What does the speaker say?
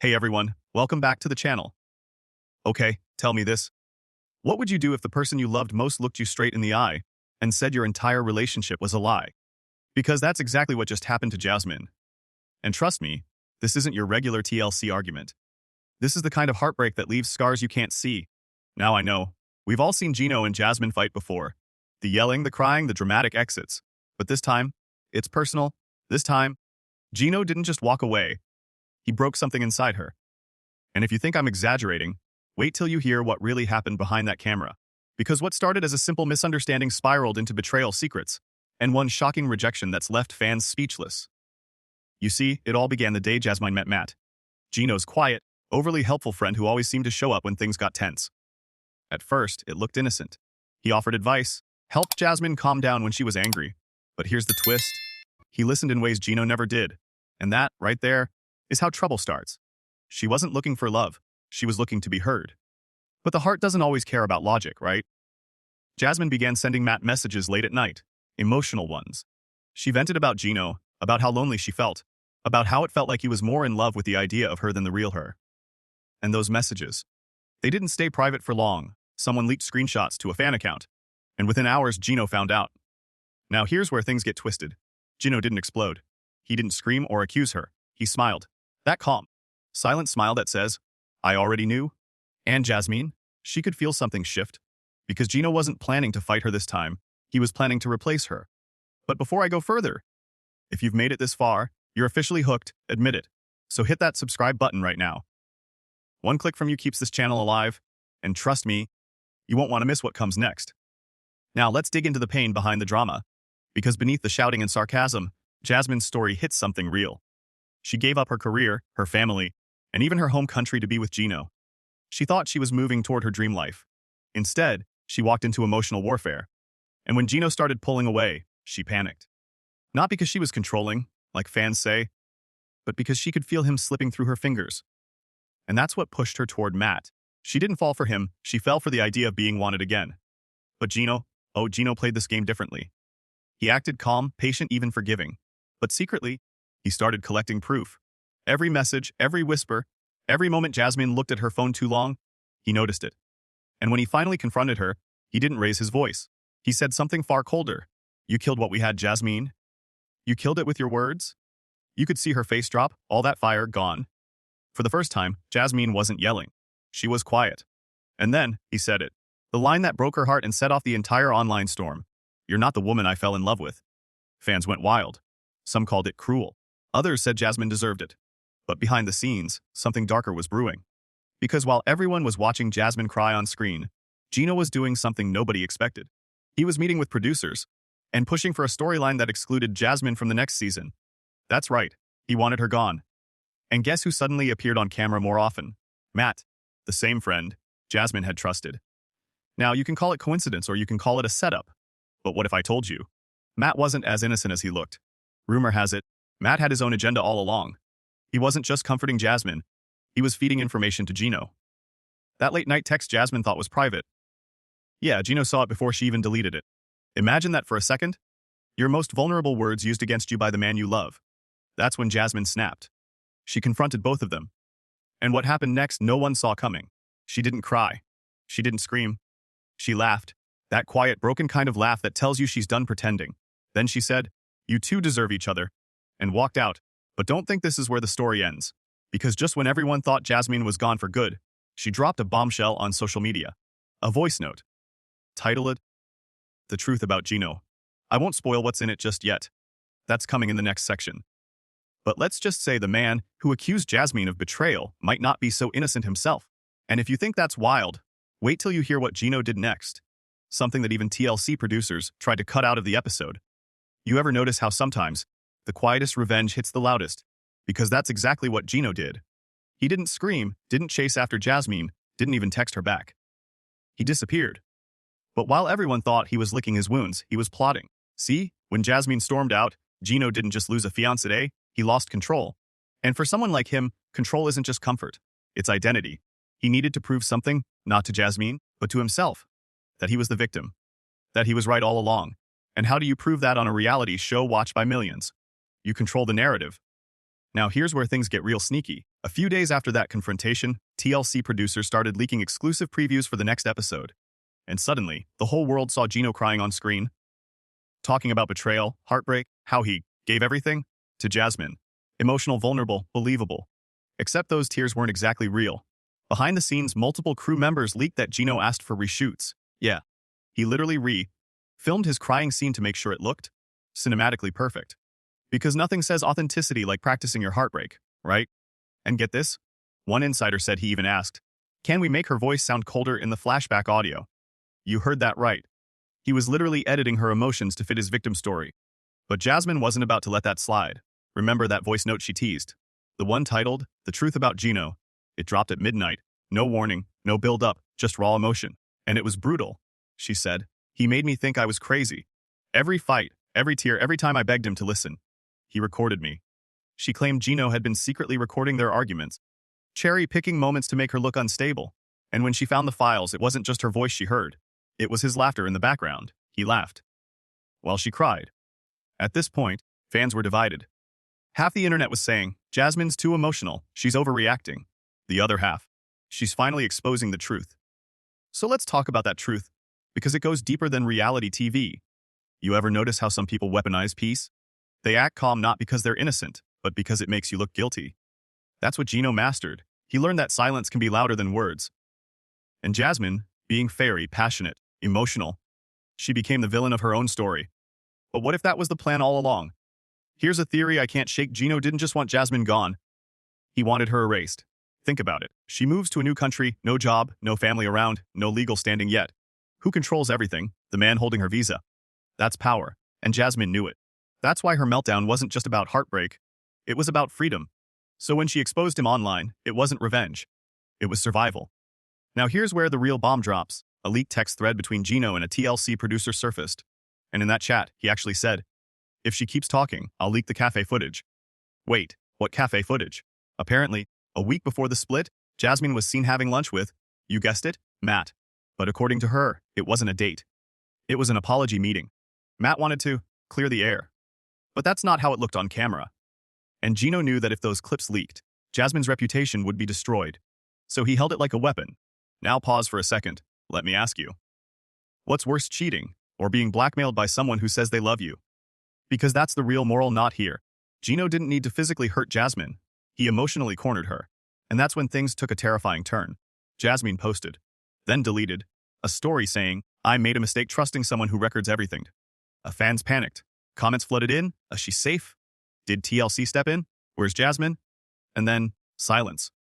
Hey everyone, welcome back to the channel. Okay, tell me this. What would you do if the person you loved most looked you straight in the eye and said your entire relationship was a lie? Because that's exactly what just happened to Jasmine. And trust me, this isn't your regular TLC argument. This is the kind of heartbreak that leaves scars you can't see. Now I know, we've all seen Gino and Jasmine fight before. The yelling, the crying, the dramatic exits. But this time, it's personal. This time, Gino didn't just walk away. He broke something inside her. And if you think I'm exaggerating, wait till you hear what really happened behind that camera. Because what started as a simple misunderstanding spiraled into betrayal secrets, and one shocking rejection that's left fans speechless. You see, it all began the day Jasmine met Matt, Gino's quiet, overly helpful friend who always seemed to show up when things got tense. At first, it looked innocent. He offered advice, helped Jasmine calm down when she was angry. But here's the twist. He listened in ways Gino never did. And that, right there, is how trouble starts. She wasn't looking for love. She was looking to be heard. But the heart doesn't always care about logic, right? Jasmine began sending Matt messages late at night, emotional ones. She vented about Gino, about how lonely she felt, about how it felt like he was more in love with the idea of her than the real her. And those messages, they didn't stay private for long. Someone leaked screenshots to a fan account, and within hours, Gino found out. Now here's where things get twisted. Gino didn't explode. He didn't scream or accuse her. He smiled. That calm, silent smile that says, I already knew. And Jasmine, she could feel something shift. Because Gino wasn't planning to fight her this time. He was planning to replace her. But before I go further, if you've made it this far, you're officially hooked, admit it. So hit that subscribe button right now. One click from you keeps this channel alive, and trust me, you won't want to miss what comes next. Now let's dig into the pain behind the drama. Because beneath the shouting and sarcasm, Jasmine's story hits something real. She gave up her career, her family, and even her home country to be with Gino. She thought she was moving toward her dream life. Instead, she walked into emotional warfare. And when Gino started pulling away, she panicked. Not because she was controlling, like fans say, but because she could feel him slipping through her fingers. And that's what pushed her toward Matt. She didn't fall for him, she fell for the idea of being wanted again. But Gino played this game differently. He acted calm, patient, even forgiving. But secretly, he started collecting proof. Every message, every whisper, every moment Jasmine looked at her phone too long, he noticed it. And when he finally confronted her, he didn't raise his voice. He said something far colder. You killed what we had, Jasmine. You killed it with your words? You could see her face drop, all that fire gone. For the first time, Jasmine wasn't yelling. She was quiet. And then, he said it. The line that broke her heart and set off the entire online storm. You're not the woman I fell in love with. Fans went wild. Some called it cruel. Others said Jasmine deserved it. But behind the scenes, something darker was brewing. Because while everyone was watching Jasmine cry on screen, Gino was doing something nobody expected. He was meeting with producers and pushing for a storyline that excluded Jasmine from the next season. That's right, he wanted her gone. And guess who suddenly appeared on camera more often? Matt, the same friend Jasmine had trusted. Now, you can call it coincidence or you can call it a setup. But what if I told you? Matt wasn't as innocent as he looked. Rumor has it, Matt had his own agenda all along. He wasn't just comforting Jasmine, he was feeding information to Gino. That late-night text Jasmine thought was private. Yeah, Gino saw it before she even deleted it. Imagine that for a second. Your most vulnerable words used against you by the man you love. That's when Jasmine snapped. She confronted both of them. And what happened next no one saw coming. She didn't cry. She didn't scream. She laughed. That quiet, broken kind of laugh that tells you she's done pretending. Then she said, you two deserve each other, and walked out. But don't think this is where the story ends. Because just when everyone thought Jasmine was gone for good, she dropped a bombshell on social media. A voice note. Titled, The Truth About Gino. I won't spoil what's in it just yet. That's coming in the next section. But let's just say the man who accused Jasmine of betrayal might not be so innocent himself. And if you think that's wild, wait till you hear what Gino did next. Something that even TLC producers tried to cut out of the episode. You ever notice how sometimes the quietest revenge hits the loudest? Because that's exactly what Gino did. He didn't scream, didn't chase after Jasmine, didn't even text her back. He disappeared. But while everyone thought he was licking his wounds, he was plotting. See, when Jasmine stormed out, Gino didn't just lose a fiancé, he lost control. And for someone like him, control isn't just comfort, it's identity. He needed to prove something, not to Jasmine, but to himself. That he was the victim. That he was right all along. And how do you prove that on a reality show watched by millions? You control the narrative. Now here's where things get real sneaky. A few days after that confrontation, TLC producers started leaking exclusive previews for the next episode. And suddenly, the whole world saw Gino crying on screen, talking about betrayal, heartbreak, how he gave everything to Jasmine. Emotional, vulnerable, believable. Except those tears weren't exactly real. Behind the scenes, multiple crew members leaked that Gino asked for reshoots. Yeah, he literally filmed his crying scene to make sure it looked cinematically perfect. Because nothing says authenticity like practicing your heartbreak, right? And get this? One insider said he even asked, "Can we make her voice sound colder in the flashback audio?" You heard that right. He was literally editing her emotions to fit his victim story. But Jasmine wasn't about to let that slide. Remember that voice note she teased? The one titled, "The Truth About Gino." It dropped at midnight. No warning, no build-up, just raw emotion. And it was brutal. She said, "He made me think I was crazy. Every fight, every tear, every time I begged him to listen. He recorded me." She claimed Gino had been secretly recording their arguments, cherry-picking moments to make her look unstable. And when she found the files, it wasn't just her voice she heard. It was his laughter in the background. He laughed while she cried. At this point, fans were divided. Half the internet was saying, "Jasmine's too emotional, she's overreacting." The other half, "She's finally exposing the truth." So let's talk about that truth, because it goes deeper than reality TV. You ever notice how some people weaponize peace? They act calm not because they're innocent, but because it makes you look guilty. That's what Gino mastered. He learned that silence can be louder than words. And Jasmine, being fairy, passionate, emotional, she became the villain of her own story. But what if that was the plan all along? Here's a theory I can't shake. Gino didn't just want Jasmine gone. He wanted her erased. Think about it. She moves to a new country, no job, no family around, no legal standing yet. Who controls everything? The man holding her visa. That's power, and Jasmine knew it. That's why her meltdown wasn't just about heartbreak. It was about freedom. So when she exposed him online, it wasn't revenge. It was survival. Now here's where the real bomb drops. A leaked text thread between Gino and a TLC producer surfaced. And in that chat, he actually said, "If she keeps talking, I'll leak the cafe footage." Wait, what cafe footage? Apparently, a week before the split, Jasmine was seen having lunch with, you guessed it, Matt. But according to her, it wasn't a date. It was an apology meeting. Matt wanted to clear the air. But that's not how it looked on camera. And Gino knew that if those clips leaked, Jasmine's reputation would be destroyed. So he held it like a weapon. Now pause for a second. Let me ask you. What's worse, cheating, or being blackmailed by someone who says they love you? Because that's the real moral, not here. Gino didn't need to physically hurt Jasmine. He emotionally cornered her. And that's when things took a terrifying turn. Jasmine posted, then deleted, a story saying, "I made a mistake trusting someone who records everything." Fans panicked. Comments flooded in. Is she safe? Did TLC step in? Where's Jasmine? And then, silence.